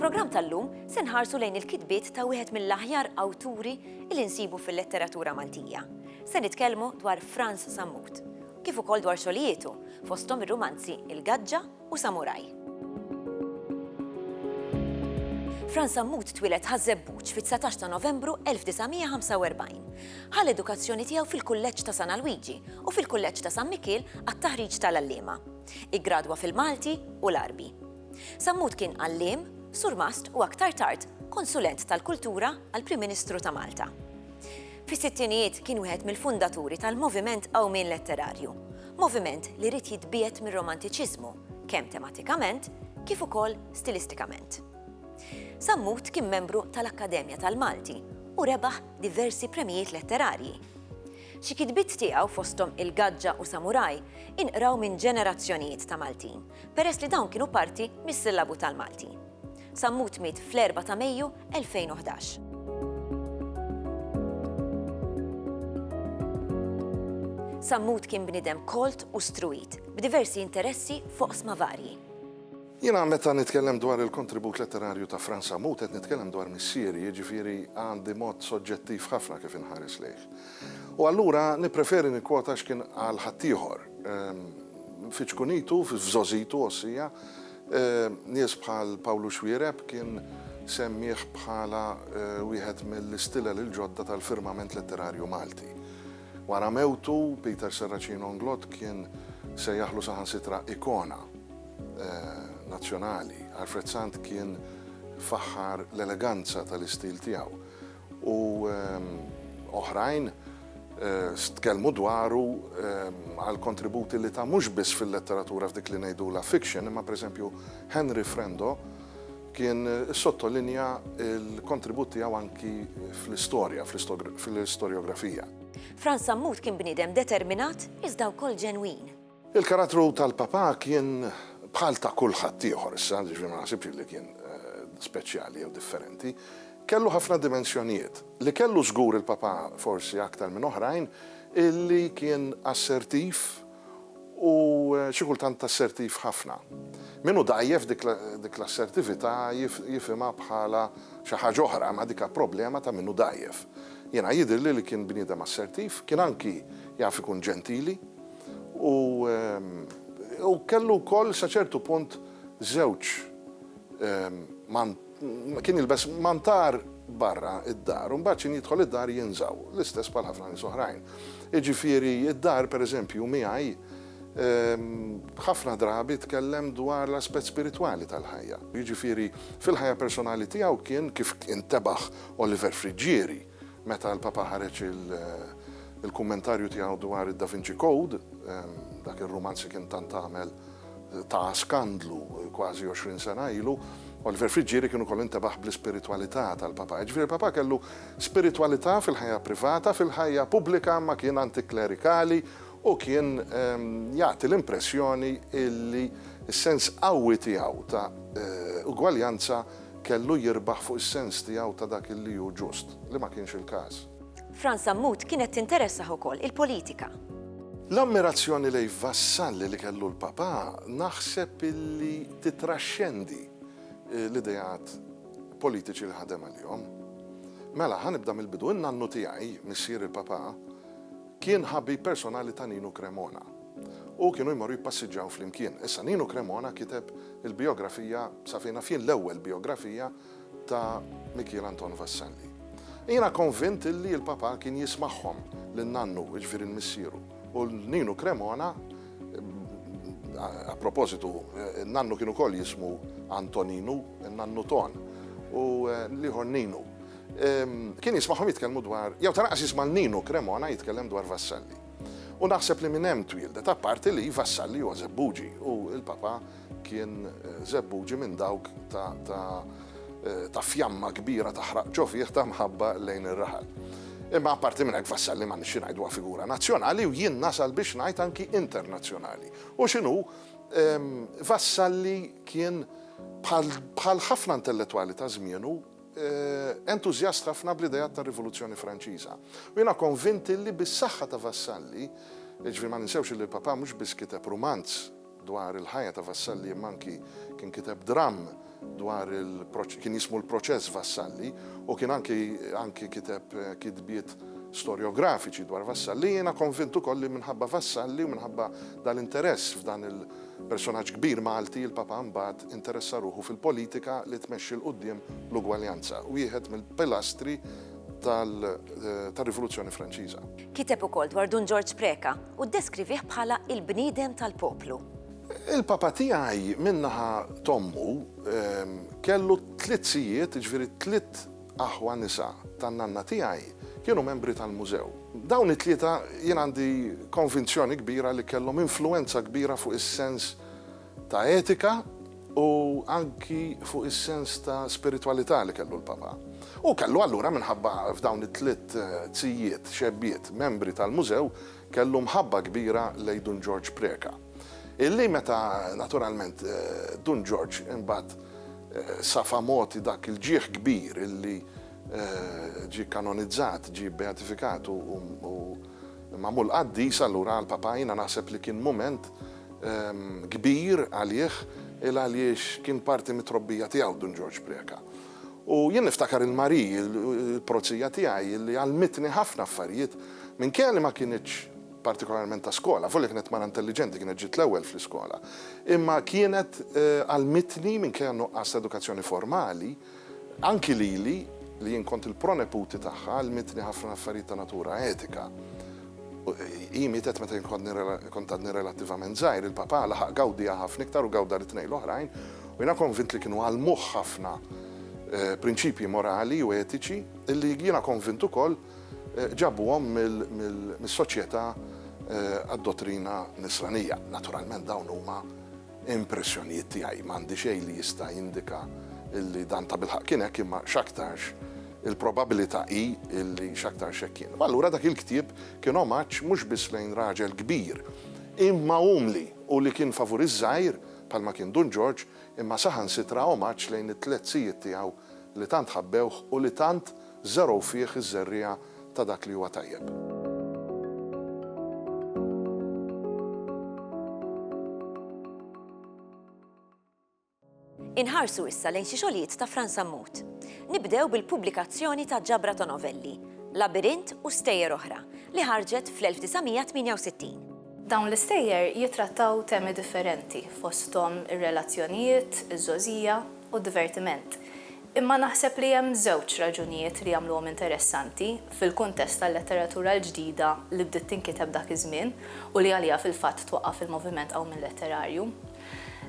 Fil-programm tal-lum se nħarsu lejn il-kitbiet ta' wieħed mill-aħjar awturi li nsibu fil-letteratura Maltija. Se nitkellmu dwar Franz Sammut, kif ukoll dwar xogħlietu fosthom ir-romanzi Il-Gaġġa u Samuraj. Franz Sammut twieled ħażebbuġ fit-19 ta' Novembru 1945. Ħal edukazzjoni tiegħu fil-Kulleġġ ta' San Luigi u fil-Kulleġġ ta' San Mikiel għat-taħriġ tal-Allima. Iggradwa fil-Malti u l-Arbi. Sammut kien għalliem, surmast u aktar tard konsulent tal-kultura għall-Prim Ministru ta' Malta. Fis-sittinijiet kien wieħed mill-fundaturi tal-Moviment Ewmien Letterarju, moviment li rid jitbiet mir-romantiċiżmu, kemm tematikament kif ukoll stilistikament. Sammut kien membru tal-Akkademja tal-Malti u rebaħ diversi premijiet letterarji. Xi kitbiet tiegħu fosthom Il-Gaġġa u Samuraj inqraw minn ġenerazzjonijiet ta' Maltin, peress li dawn kienu parti mis-sillabu tal-Malti. Sammut miet fl-4 ta' Mejju 2011. Sammut kien bniedem kolt u struit, b'diversi interessi foqsma varji. Jiena meta nitkellem dwar il-kontribut letterarju ta' Franz Sammut qed nitkellem dwar missieri, jiġifieri għandi mod soġġettiv ħafna kif inħares lejh. U allura nippreferi nikkwota x'kien għal ħaddieħor. Fiċkunitu, f'Żożitu ossija, nies bħal Pawlu Xwiereb kien semmih bħala wieħed mill-istilel il-ġodda tal-firmament letterarju Malti. Wara mewtu, Peter Serracino Nglot kien sejjaħlu saħansitra ikona nazzjonali. Alfred Sant kien faħħar l-eleganza tal-istil tiegħu. U oħrajn tkellmu dwaru għal kontributi li ta' mhux biss fil-letteratura f'dik li ngħidula fiction, imma pereżempju Henry Frendo kien sottolinja l-kontribut tiegħu anki fl-istorja, fl-istorjografija. Franz Sammut kien bniedem determinat iżda wkoll ġenwin. Il-karattru tal-papà kien bħal ta' kulħadd ieħor, issa ġifieri ma naħsibx li kien speċjali jew differenti, kellu ħafna dimensjonijiet. Li kellu żgur il-papà forsi aktar minn oħrajn, illi kien assertiv u xi kultant assertiv ħafna. Minnu dajjef dik l-assertività jifhimha bħala xi ħaġa oħra, ma dik problema ta' minnu dajjef. Jiena jidhirli li kien bniedem assertiv, kien anki jaf ikun ġentili u kellu wkoll sa ċertu punt żewġ kien jilbes mantar barra id-dar u mbagħad xi jidħol id-dar jinżaw, l-istess bħal ħafna nies oħrajn. Jiġifieri id-dar pereżempju miegħi ħafna drabi tkellem dwar l-aspett spiritwali tal-ħajja. Jiġifieri fil-ħajja personali tiegħu kien kif intebaħ Oliver Frigieri meta l-papa ħareġ il-kummentarju tiegħu dwar id-Da Vinci Code, dak ir-romanzi kien tant tagħmel ta' skandlu kważi 20 sena ilu, Oliver Frigieri kienu kollu intebaħ bl-ispiritwalità tal-papa. Ġifieri il-papa kellu spiritwalità fil-ħajja privata, fil-ħajja pubblika ma kien antiklerikali u kien jagħti l-impressjoni illi s-sens qawwi tiegħu ta' ugwaljanza kellu jirbaħ fuq is-sens tiegħu ta' dak illi hu ġust, li ma kienx il-każ. Franz Sammut kienet tinteressaħ ukoll il-politika. L-ammirazzjoni lejn vassalli li kellu l-papà naħseb illi titraxxendi l-idejat politiċi li ħadem għalihom. Mela ħanibda mill-bidu, in-nannu tiegħi, missier il-papà, kien ħabib personali ta' Nino Cremona u kienu jmorru jippassiġġaw flimkien. Issa Nino Cremona kiteb il-biografija, sa fejna fien l-ewwel biografija ta' Michiel Anton Vassalli. Jiena konvint illi l-papà kien jismagħhom lin-nannu, jiġifieri l-missieru. U Nino Cremona, a propositu, n-nannu kienu ukoll jismu Antoninu, n-nannu Ton, u l-ieħor Nino. Kien jismagħhom jitkellmu dwar, jew tanqas jisma' Nino Cremona jitkellem dwar Vassalli. U naħseb li minn hemm twildet, apparti li Vassalli huwa żebbuġi u l-papà kien żebbuġi minn dawk ta' fjamma kbira taħraq ġofieħ ta' mħabba lejn ir-raħal. Imma apparti minn hekk Vassalli ma nixxi ngħidwa figura nazzjonali u jien nasal biex ngħid anki internazzjonali. U x'inhu Vassalli kien bħal ħafna intellettwali ta' żmienu entużjast ħafna bl-idejat tar-Rivoluzzjoni Franċiża. U jiena konvinti li bis-saħħa ta' Vassalli, ġifieri ma ninsewx li l-papà mhux biss kiteb romanz dwar il-ħajja ta' Vassalli manki kien kiteb dram dwar kien jismu l-proċess Vassalli u kien anki kiteb kitbiet storiografiċi dwar Vassalli. Jiena konvintu kolli minħabba Vassalli u minħabba dal-interess f'dan il-personaġġ kbir Malti, il-Papa mbagħad interessa ruħu fil-politika li tmexxi l-qudiem l-ugwaljanza. Wieħed mill-pilastri tal-Rivoluzzjoni Franċiża. Kiteb ukoll dwar Dun George Preka u ddeskrivih bħala il-bniedem tal-poplu. Il-papa tiegħi minnaħa tommu kellu 3 sijiet, ġifieri 3 aħwa nisa tan-nanna tiegħi kienu membri tal-mużew. Dawn it-3 jien għandi konvinzjoni kbira li kellhom influenza kbira fuq is-sens ta' etika u anki fuq is-sens ta' spiritualità li kellu l-papa. U kellu allura minħabba f'dawn it-3 tzijiet, xebbiet, membri tal-mużew, kellu mħabba kbira lejn Dun George Preka. Illi meta naturalment Dun George imbagħad safa moti dak il-ġieħ kbir illi ġi kanonizzat, ġi beatifikat u mamul qaddis allura għal-papa jiena naħseb li kien moment kbir għalih għaliex kien parti mit-trobbija tiegħu Dun George Preka. U jien niftakar il-Mari, il-prozija tiegħi li għalmitni ħafna affarijiet minn kelli ma kienx partikolarment ta' skola, folli kienet mara intelligenti, kienet ġiet l-ewwel fl-iskola. Imma kienet għalmitni minn kelli nuqqas edukazzjoni formali, anki li jien kont il-proneputi tagħha għalmitni ħafna affarijiet ta' natura etika. Mietet meta kont għadni relattivament żgħir, il-papa laħaq gawdija ħafna iktar u gawda l-tnejn l-oħrajn, u jiena konvint li kienu għalmuh ħafna prinċipji morali u etiċi illi jiena konvint ukoll ġabuhom mis-soċjetà għad-dottrina nisranija. Naturalment dawn huma impressjonijiet tiegħi, m'għandi xejn li jista' jindika illi dan ta' bilħaq kien hekk imma x'aktarx il-probabilità hi illi x'aktarx hekk kien. Allura dak il-ktieb kien omaġġ mhux biss lejn raġel kbir, imma umli u li kien favur iż-żgħir bħalma kien Dun George, imma saħansitra omaġġ lejn it-3 sijiet tiegħu li tant ħabbewh u li tant żerow fih iż-żerriegħa ta' dak li huwa tajjeb. Inħarsu issa lejn xi xogħlijiet ta' Frans Sammut. Nibdew bil-pubblikazzjoni ta' ġabra ta' novelli, Labirint u stejjer oħra, li ħarġet fl-1968. Dawn l-istejjer jitrattaw temi differenti fosthom ir-relazzjonijiet, iż-żożija u d-divertiment. Imma naħseb li hemm żewġ raġunijiet li jagħmluhom interessanti fil-kuntest tal-letteratura l-ġdida li bdiet tinkiteb dak iż-żmien u li għaliha fil-fatt twaqqaf il-moviment Awmin Letterarju.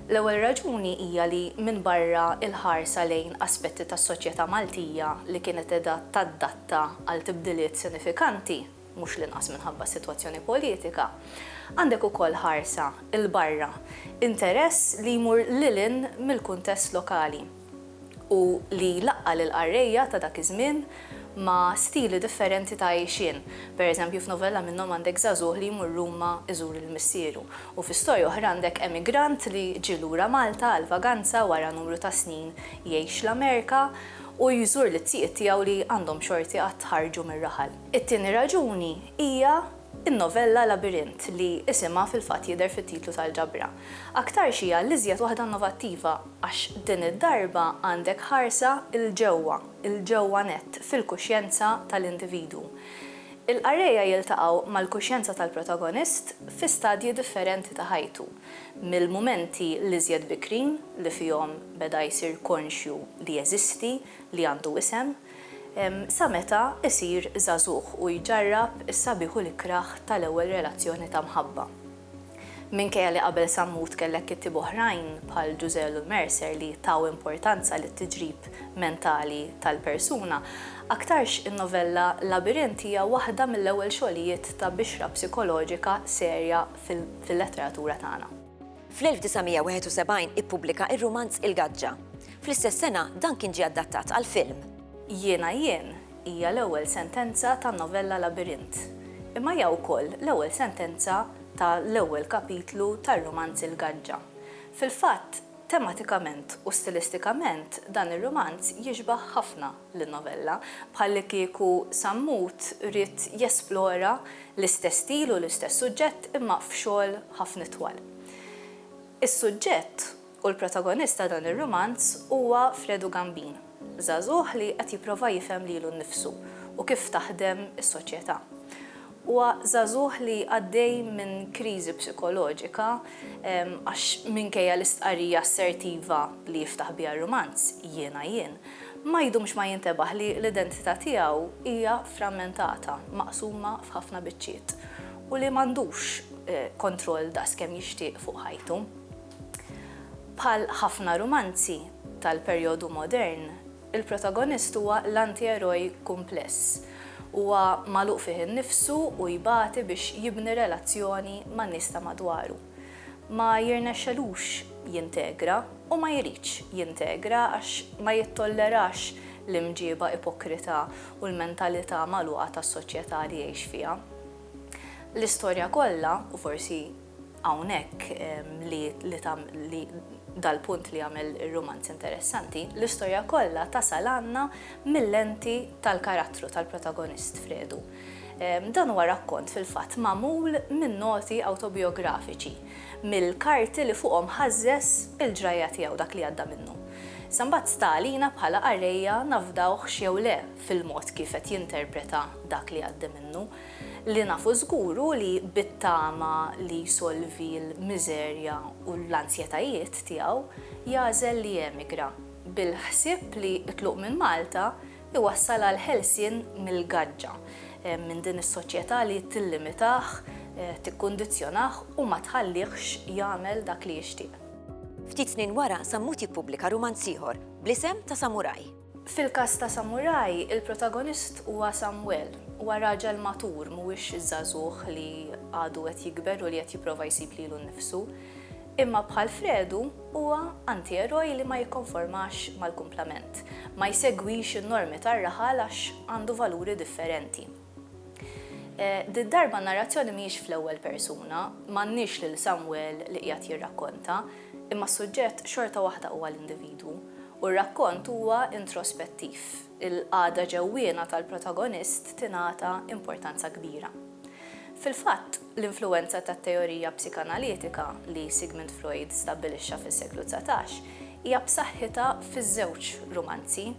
L-ewwel raġuni hija li minn barra il-ħarsa lejn aspetti tas-soċjetà Maltija li kienet qiegħda tadatta għal tibdiliet sinifikanti, mhux l-inqas minħabba sitwazzjoni politika, għandek ukoll ħarsa il-barra, interess li jmur lilin mill-kuntest lokali u li laqqa l-qarrejja ta' dak iż-żmien ma' stili differenti ta' għajxien. Per eżempju, f'novella minnhom għandek żagħżugħ li jmur Ruma iżur il-missieru u f'istorja oħra għandek emigrant li ġie lura Malta għal vaganza wara numru ta' snin jgħix l-Amerika u jżur l-tieq tiegħu li għandhom xorti qatt ħarġu mir-raħal. It-tieni raġuni hija in-novella Labirint li isimha fil-fatt jidher fit-titlu tal-ġabra. Aktar xija l-iżjed waħda innovattiva għax din id-darba għandek ħarsa il-ġewwa nett fil-kuxjenza tal-individwu. Il-qarrejja jiltaqgħu mal-kuxjenza tal-protagonist fi stadji differenti ta' ħajtu, mill-mumenti l-iżjed bikrin li fihom beda jsir konxju li jeżisti, li għandu isem, sa meta isir żagħżugħ u jġarrab is-sabiħ u l-ikraħ tal-ewwel relazzjoni ta' mħabba. Minkejja li qabel Sammut kellek kittieb oħrajn bħal Ġużellu Mercer li taw importanza lit-tiġrib mentali tal-persuna, aktarx in-novella Labirint hija waħda mill-ewwel xogħlijiet ta' bixra psikoloġika serja fil-letteratura tagħna. Fl-1971 ippubblika ir-romanz Il-Gaġġa. Fl-istess sena dan kien ġie adattat għal film. Jiena jien hija l-ewwel sentenza tan-novella Labirint. Imma hija wkoll l-ewwel sentenza tal-ewwel kapitlu tar-romanz Il-Gaġġa. Fil-fatt, tematikament u stilistikament dan ir-romanz jiġbaħ ħafna lin-novella bħalli kieku Sammut rid jesplora l-istess stil u l-istess suġġett imma f'xogħol ħafna itwal. Is-suġġett u l-protagonista dan ir-romanz huwa Fredu Gambin, żagħżugħ li qed jipprova jifhem lilu nnifsu u kif taħdem is-soċjetà. Huwa żagħżugħ li għaddej minn kriżi psikoloġika għax minkejja l-istqarrija assertiva li jiftaħ biha r-romanz jiena jien, ma jdumx ma jintebaħ li l-identità tiegħu hija frammentata, maqsuma f'ħafna biċċiet u li m'għandux kontroll daqs kemm jixtieq fuq ħajtu. Bħal ħafna romanzi tal-perjodu modern, il-protagonist huwa l-antieroj kumpless. Huwa magħluq fih innifsu u jbati biex jibni relazzjoni man-nies ta' madwaru. Ma jirnexxelux jintegra u ma jridx jintegra għax ma jittollerax l-imġiba ipokrita u l-mentalità magħluqa tas-soċjetà li jgħix fiha. L-istorja kollha, u forsi hawnhekk li dal-punt li għamel ir-romanz interessanti, l-istorja kollha tasal għandna mill-lenti tal-karattru tal-protagonist Fredu. Dan huwa rakkont fil-fatt magħmul minn noti awtobiografiċi, mill-karti li fuqhom ħażżes il-ġrajja tiegħu dak li għadda minnu. Sambagħad stalina bħala qarrejja nafdawh xew le fil-mod kif qed jinterpreta dak li għadda minnu, li nafu żguru li bit-tama li jsolvi l-miżerja u l-ansjetajiet tiegħu jagħżel li jemigra bil-ħsieb li tluq minn Malta iwassal għal ħelsien mill-gaġġa minn din is-soċjetà li tillimitah, tikkundizzjonah u ma tħallihx jagħmel dak li jixtieq. Ftit snin wara Sammuti jippubblika romanz ieħor bl-isem ta' Samuraj. Fil-każ ta' Samuraj, il-protagonist huwa Samuel, huwa raġel matur mhuwiex iż-żagħżugħ li għadu qed jikber u li qed jipprova jsib lilu nnifsu, imma bħal Fredu huwa antieroj li ma jikkonformax mal-kumplament, ma jsegwix in-normi tar-raħal għax għandu valuri differenti. Darba narrazzjoni mhijiex fl-ewwel persuna, m'għandniex lil Samuel li qiegħed jirrakkonta, imma s-suġġett xorta waħda huwa l-individwu u r-rakkont huwa introspettiv. Il-qagħda ġewwiena tal-protagonist tingħata importanza kbira. Fil-fatt, l-influwenza tat-teorija psikanalitika li Sigmund Freud stabbilixxa fis-seklu 19 hija b'saħħitha fiż-żewġ romanzi.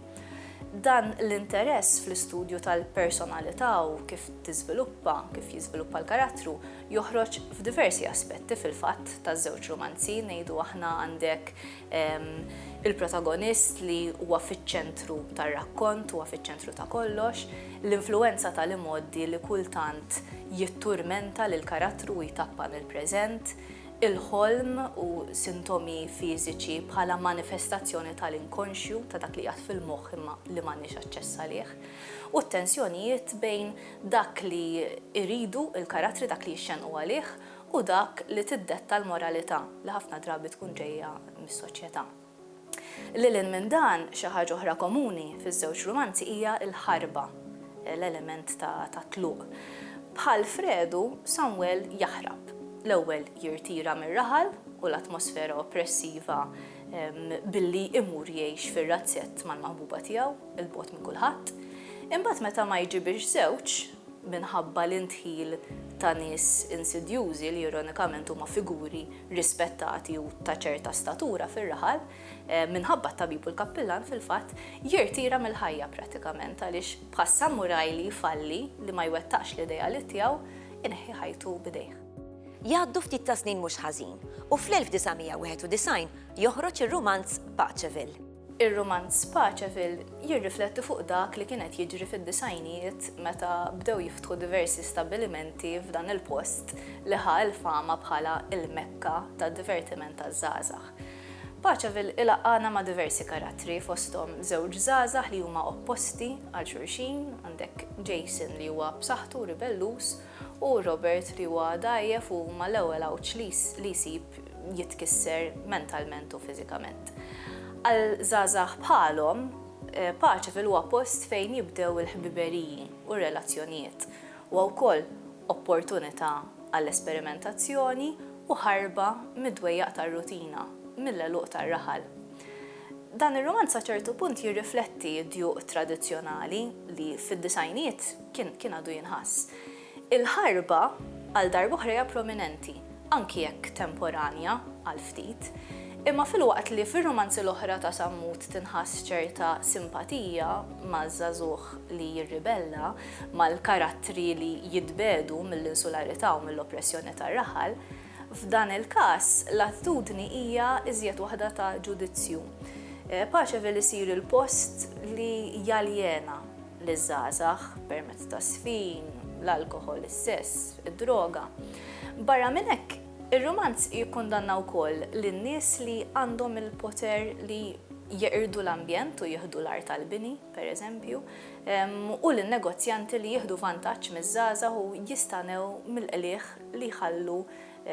Dan l-interess fl-istudju tal-personalità u kif jiżviluppa l-karattru joħroġ f'diversi aspetti fil-fatt taż-żewġ romanzi. Ngħidu aħna għandek il-protagonist li huwa fiċ-ċentru tar-rakkont, huwa fiċ-ċentru ta' kollox, l-influwenza tal-imoddi li kultant jitturmenta lil karattru u jtappan il-preżent, il-ħolm u sintomi fiżiċi bħala manifestazzjoni tal-inkonxju ta' dak li qiegħed fil-moħħ imma li m'għandniex aċċess għalih, u t-tensjonijiet bejn dak li jridu il-karattri dak li jixxenqu għalih u dak li tiddetta l-moralità li ħafna drabi tkun ġejja mis-soċjetà. Lilin minn dan xi ħaġa oħra komuni fiż-żewġ romanzi hija l-ħarba, l-element ta' tluq. Bħal Fredu, Samuel jaħrab. L-ewwel jirtira mir-raħal u l-atmosfera oppressiva billi imur jgħix fir-razzett mal-maħbuba tiegħu, il-bogħod minn kulħadd. Imbagħad meta ma jiġibix żewġ minħabba l-intħil ta' nies insidjużi li ironikament huma figuri rispettati u ta' ċerta statura fir-raħal, minħabba t-tabib u l-kappillan fil-fatt jirtira mill-ħajja pratikament għaliex bħas Samuraj li jfalli li ma jwettaqx l-idea tiegħu ineħħi ħajtu bidejh. Jgħaddu ftit ta' snin mhux ħażin u fl-1991 joħroġ ir-romanz Paceville. Ir-romanz Paceville jirrifletti fuq dak li kienet jiġri fid-disajnijiet meta bdew jiftħu diversi stabbilimenti f'dan il-post li ħa l-fama bħala il-Mekka tad-divertiment taż-żgħażagħ. Paceville ilaqqana ma' diversi karattri fosthom żewġ żgħażagħ li huma opposti għal xulxin, għandek Jason li huwa b'saħħtu ribelluż u Robert li huwa dgħajjef u mal-ewwel awċ li jsib jitkisser mentalment u fiżikament. Għal żgħażagħ bħalhom, Paceville huwa post fejn jibdew il-ħbiberiji u r-relazzjonijiet u wkoll opportunità għall-esperimentazzjoni u ħarba mid-dwejjaq tar-rutina mill-għeluq tar-raħal. Dan ir-romanz sa ċertu punt jirrifletti d-djuq tradizzjonali li fid-disajnijiet kien għadu jinħass. Il-ħarba għal darb'oħra hija prominenti anki jekk temporanja għal ftit. Imma fil-waqt li fir-romanzi l-oħra ta' Sammut tinħass ċerta simpatija maż-żagħżugħ li jirribella, mal-karattri li jitbedu mill-insularità u mill-oppressjoni tar-raħal, f'dan il-każ l-attitudni hija iżjed waħda ta' ġudizzju. Paċevel isir il-post li jaljena liż-żgħażagħ permezz ta' sfin, l-alkoħol, is-sess, id-droga. Barra minn hekk, ir-romanz jikkundanna wkoll lin-nies li għandhom il-poter li jeqirdu l-ambjent u jieħdu l-art tal-bini, pereżempju, u lin-negozjanti li jieħdu vantaġġ miż-żgħażagħ u jistanew mill-qlieħ li jħallu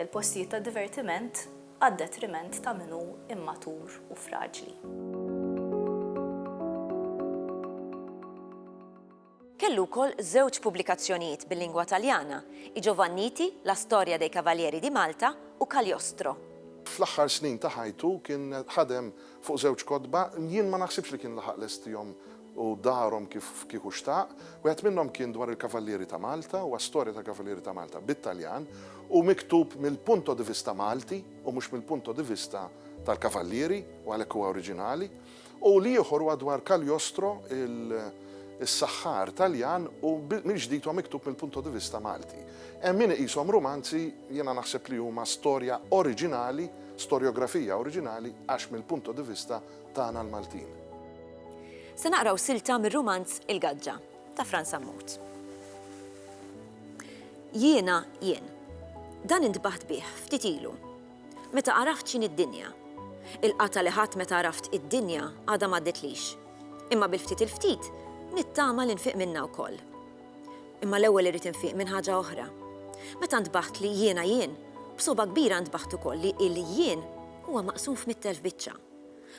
l-postijiet ta' divertiment għad-detriment ta' min hu immatur u fraġli. Kellu wkoll żewġ pubblikazzjonijiet bil-lingwa Taljana, I Giovanniti, La storia dei Cavalieri di Malta u Cagliostro. Fl-aħħar snin ta' ħajtu kien ħadem fuq żewġ kodba, jien ma naħsibx li kien laħaq lestihom u darhom kieku xtaq. Wieħed minnhom kien dwar il-Kavallieri ta' Malta u storja ta' Kavallieri ta' Malta bit-Taljan u miktub mill-punto di vista Malti u mhux mill-punto di vista tal-Kavallieri u għalhekk huwa oriġinali. U li ieħor huwa dwar Cagliostro is-saħħar Taljan u mill-ġdid huwa miktub mill-punto di vista Malti. Hemm min iqishom romanzi, jiena naħseb li huma storja oriġinali, storjografija oriġinali għax mill-punto di vista tagħna l-Maltin. Se naqraw silta mir-romanz Il-Gaġġa ta' Franz Sammut. Jiena jien. Dan intbaħt bih ftit ilu. Meta għaraft x'in id-dinja. Il-qata li ħadd meta għaraft id-dinja għadha m'għaddetlix. Imma bil-ftit il-ftit nittama li nfiq minna wkoll. Imma l-ewwel irid infiq minn ħaġa oħra. Meta ntbaħt li jiena jien, b'soba kbira ntbaħt ukoll li il-jien huwa maqsum f'100,000 biċċa.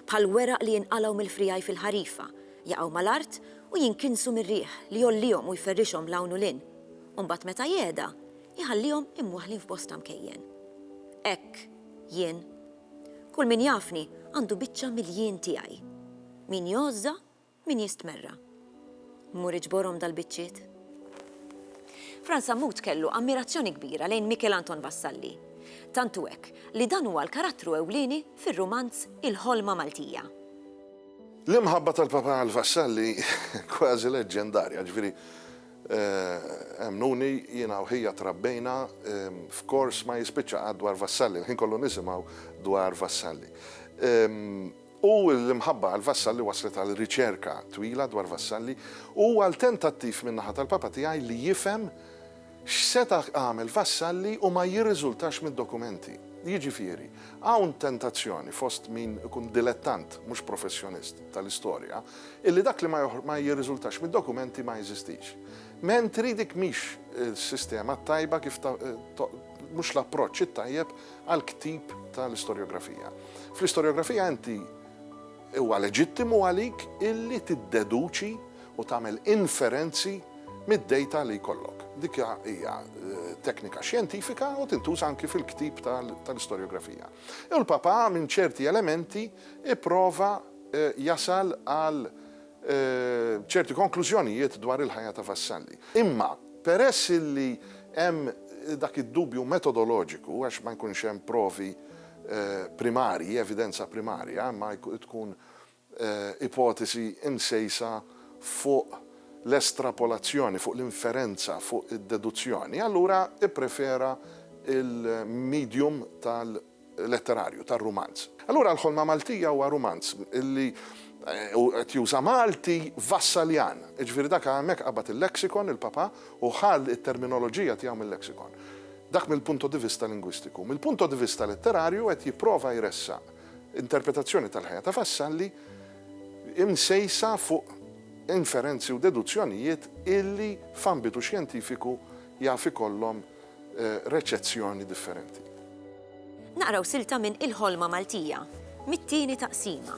Bħal weraq li jinqalgħu mill-frijaj fil-ħarifa, jaqgħu mal-art u jinkinsu mir-riħ li jollihom u jferrixhom lawn u lin. U mbagħad meta jgħeda, iħallihom imwaħlin f'bosta mkejjen. Hekk jien. Kull min jafni għandu biċċa mill-jien tiegħi. Min jgħożża, min jistmerra. Mur iġborhom dal-biċċiet. Franz Sammut kellu ammirazzjoni kbira lejn Michel Anton Vassalli. Tantu hekk li dan huwa l-karattru ewlieni fir-romanz Il-ħolma Maltija. L-imħabba tal-Papa għal-Vassalli kważi leġġendarja, ġifieri emnuni jiena u ħija trabbejna f'kors ma jispiċċa għad dwar Vassalli, ħin kollu nisimgħu dwar Vassalli. U l-imħabba għal-Vassalli waslet għal riċerka twila dwar Vassalli u għal tentattiv min-naħa tal-Papa tiegħi li jifhem x'seta għamel Vassalli u ma jirriżultax mid-dokumenti. Jiġifieri, hawn tentazzjoni fost min ikun dilettant, mhux professjonist tal-istorja, illi dak li ma jirriżultax mid-dokumenti ma jeżistix. Mentri dik mhix is-sistema tajba kif mhux l-approċċ it-tajjeb għal ktib tal-istorjografija. Fl-istorjografija inti huwa leġittimu għalik illi tiddeduċi u tagħmel inferenzi mid-dejta li jkollok. Dik hija teknika xjentifika u tintuża anki fil-ktib tal-istorjografija. U l-Papa minn ċerti elementi ipprova jasal għal ċerti konklużjonijiet dwar il-ħajja ta' Vassalli. Imma peress li hemm dak id-dubju metodoloġiku għax ma jkunx hemm provi primarji, evidenza primarja, ma tkun ipotesi insejsa fuq l-estrapolazzjoni, fuq l-inferenza, fuq id-deduzzjoni, allura ipprefera il-medium tal-letterarju, tal-romanz. Allura l-ħolma Maltija huwa romanz illi qed juża Malti Vassaljan. Ġifieri dak hemmhekk qabad il-leksikon il-Papa u ħall it-terminoloġija tiegħu mill-leksikon. Dak mill-punto di vista lingwistiku. Mill-punto di vista letterarju qed jipprova jressaq interpretazzjoni tal-ħajja ta' Vassalli imsejsa fuq inferenzi u deduzzjonijiet illi f'ambitu xjentifiku jaf ikollhom reċezzjoni differenti. Naqraw silta minn Il-ħolma Maltija, mit-tieni taqsima,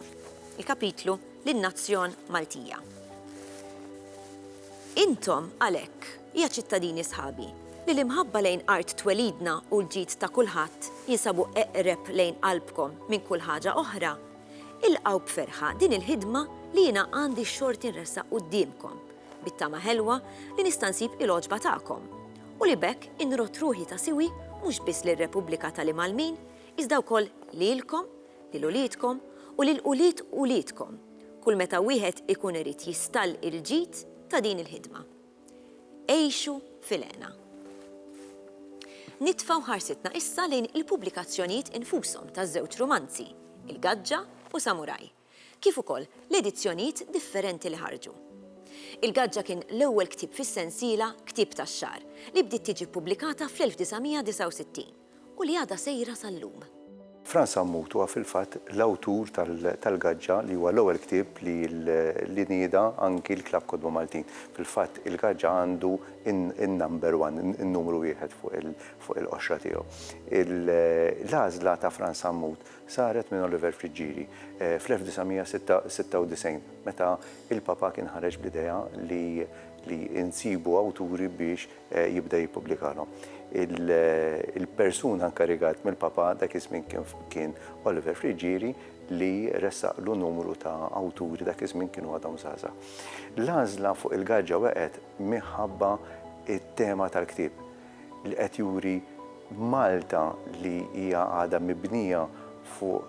il-kapitlu Lin-Nazzjon Maltija. Intom għalhekk, hija ċittadini sħabi, li l-imħabba lejn art twelidna u l-ġid ta' kulħadd jinsabu eqreb lejn qalbkom minn kull ħaġa oħra, ilqgħu b'ferħa din il-ħidma li jiena għandi x-xorti nressaq qudiemkom, bit-tama ħelwa li nista' nsib il-għoġba tagħkom u li bekk inrot ruħi ta' siwi mhux biss lir-Repubblika tal-Malmin, iżda wkoll lilkom, lil uliedkom u lil ulied uliedkom, kull meta wieħed ikun irid jistall il-ġid ta' din il-ħidma. Ejxu fil-għena. Nitfaw ħarsitna issa lejn il-pubblikazzjonijiet infushom taż-żewġ romanzi, Il-Gaġġa u Samuraj, kif ukoll l-edizzjonijiet differenti li ħarġu. Il-Gaġġa kien l-ewwel ktieb fis-sensiela Ktieb tax-xahar li bdiet tiġi ppubblikata fl-1969 u li għadha sejra sal-lum. Frans Ammut huwa fil-fatt l-awtur tal-Gaġġa li huwa l-ewwel ktieb li nieda anki l-Klabb Kodba Maltin. Fil-fatt il-Gaġġa għandu in-number one, in-numru wieħed fuq il-qoxra tiegħu. L-għażla ta' Frans Ammut saret minn Oliver Friġġieri fl-1996 meta il-Papa kien ħareġ bl-idea li insibu awturi biex jibda jippubblikalhom. Il-persuna nkarigat mill-Papa dak iż-żmien kien Oliver Friġġieri li ressaqlu numru ta' awturi dak iż-żmien kienu għadhom żgħażagħ. L-għażla fuq il-Gaġġa waqgħet minħabba it-tema tal-ktieb li qed juri Malta li hija għadha mibnija fuq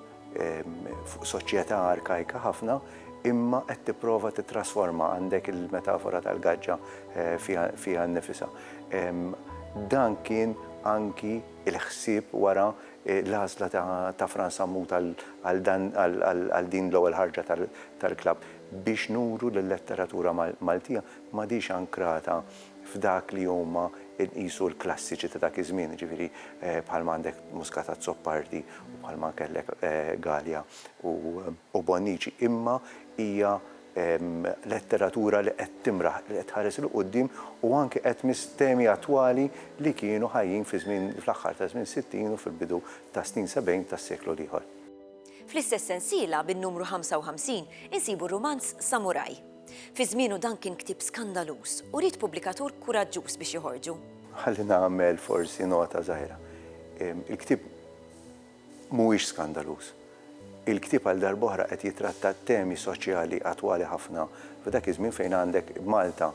soċjetà arkajka ħafna imma qed tipprova titrasforma għandek il-metafora tal-Gaġġa fiha nnifisha. Dan kien anki il-ħsieb wara l-għażla ta' Frans Ammut għal din l-ewwel ħarġa tal-klabb biex nuru lill-letteratura Maltija m'għadix ankrata f'dak li huma nqisu l-klassiċi ta' dak iż-żmien, ġifieri bħalma għandek Muscat Azzoppardi u bħalma kellek Gallia u Bonnici, imma hija letteratura li qed timraħ, li qed tħares il quddiem u anke qed mis-temi attwali li kienu ħajjin fl-aħħar ta' żmien 60 u fil-bidu ta' snin 70 tas-seklu ieħor. Fl-istess sensiela bin-numru 55 insibu romanz Samuraj. Fi żmienu dan kien ktieb skandaluż u ried pubblikatur kuraġġuż biex joħorġu. Ħalli nagħmel forsi nota żgħira. Il-ktieb mhuwiex skandaluż. Il-ktieb għal darb'oħra qed jitratta temi soċjali attwali ħafna f'dak iż-żmien fejn għandek Malta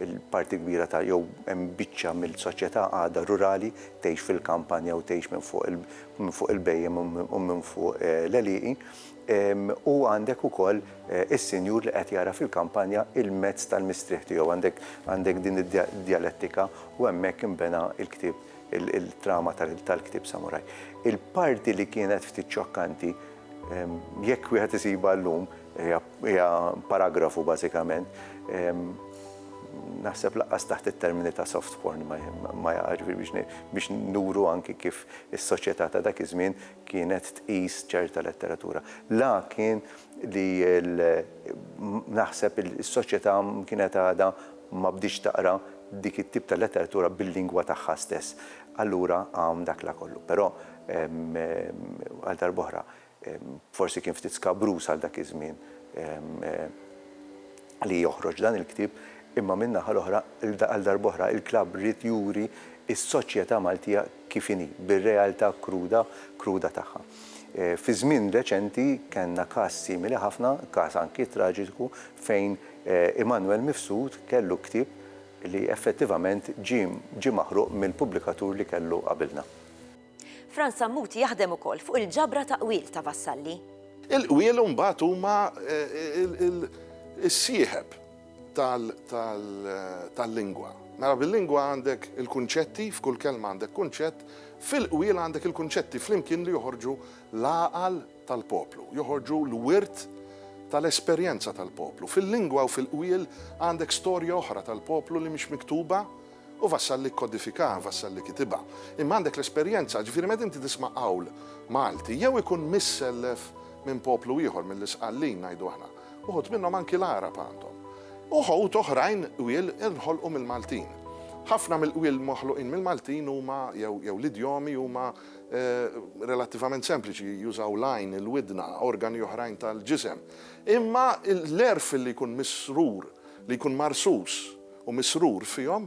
il-parti kbira ta' jew hemm biċċa mill-soċjetà għadha rurali tgħix fil-kampanja u tgħix minn fuq il-bejjem u minn fuq l-għelieqi u għandek ukoll is-sinjur li qed jara fil-kampanja il-mezz tal-mistrieħ tiegħu għandek din id-dialettika u hemmhekk inbena il-ktieb il-trama tal-ktieb Samuraj. Il-parti li kienet ftit ċokkanti jekk wieħed isiba llum hija paragrafu bażikament, naħseb laqqas taħt it-termini ta' soft porn ma jaqgħu biex nuru anki kif is-soċjetà ta' dak iż-żmien kienet tqis ċerta letteratura. Kien li naħseb is-soċjetà kienet għadha ma bdix taqra dik it-tip ta' letteratura bil-lingwa tagħha stess. Allura dak la kollu. Però għal darb'oħra forsi kien ftit skabrus għal dak iż-żmien li joħroġ dan il-ktieb, imma min-naħa l-oħra għal darb'oħra il-klabb rid juri s-soċjetà Maltija kif inhi bir-realtà kruda tagħha. Fi żmien reċenti kellna każ simili ħafna, każ anki traġiku fejn Emanuel Mifsud kellu ktieb li effettivament ġie maħruq mill-pubblikatur li kellu qabilna. Frans Ammut jaħdem ukoll fuq il-ġabra ta' qwiel ta' vassalli. Il-qwiel mbagħad huma s-sieħeb tal-lingwa. Mela bil-lingwa għandek il-kunċetti, f'kull kelma għandek kunċett, fil-qwiel għandek il-kunċetti flimkien li joħorġu l-għaqal tal-poplu, joħorġu l-wirt tal-esperjenza tal-poplu. Fil-lingwa u fil-qwiel għandek storja oħra tal-poplu li mhix miktuba u vassalli kodifika, vassalli kitiba. Imma għandek l-esperjenza, ġifieri meta inti tisma' qawl Malti, jew ikun missellef minn poplu ieħor mill-isqallin ngħidu aħna. Uħud minnhom anki l-Arab għandhom. Uħud oħrajn qwiel inħolqu mill-Maltin. Ħafna mill-qwiel moħluqin mill-Maltin huma jew l-idjomi huma relattivament sempliċi, jużaw lajn, il-widna, organi oħrajn tal-ġisem. Imma l-erf li jkun misrur, li jkun marsus u misrur fihom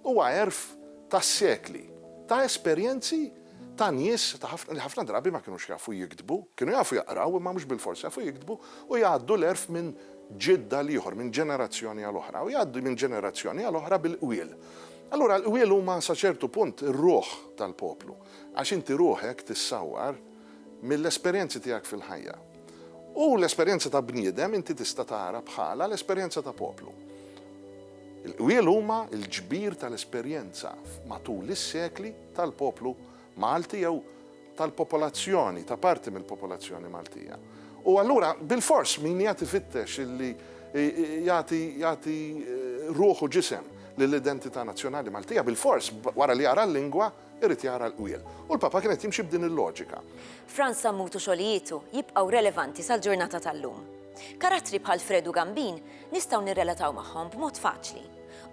huwa erf tas-sekli, ta' esperjenzi ta' nies li ħafna drabi ma kienux jafu jiktbu, kienu jafu jaqraw imma mhux bil-forsi jafu jiktbu u jgħaddu l-erf minn ġidda l-ieħor, minn ġenerazzjoni għal oħra u jgħaddu minn ġenerazzjoni għal oħra bil-qwiel. Allura l-qwiel huma sa ċertu punt ir-ruħ tal-poplu, għax inti ruħek tissawwar mill-esperjenzi tiegħek fil-ħajja. U l-esperjenza ta' bniedem inti tista' tara bħala l-esperjenza ta' poplu. Il-qwiel huma l-ġbir tal-esperjenza matul is-sekli tal-poplu Malti jew tal-popolazzjoni, ta' parti mill-popolazzjoni Maltija. U allura bil-fors min jagħti fittex illi jagħti ruħu ġisem lill-identità nazzjonali Maltija, bil-fors wara li jara l-lingwa irid jara l-qwiel. U l-Papa kienet jimxi b'din il-loġika. Franz Sammutu xogħlijietu jibqgħu relevanti sal-ġurnata tal-lum. Karattri bħal Fredu Gambin nistgħu nirrelataw magħhom b'mod faċli.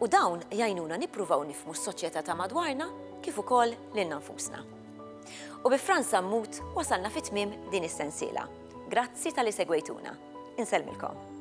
U dawn jgħinuna nippruvaw nifhmu s-soċjetà ta' madwarna kif ukoll lil nfusna. U bi Franz Sammut wasalna fit-tmiem din is-sensiela. Grazzi tal-li segwejtuna. Insellmilkom.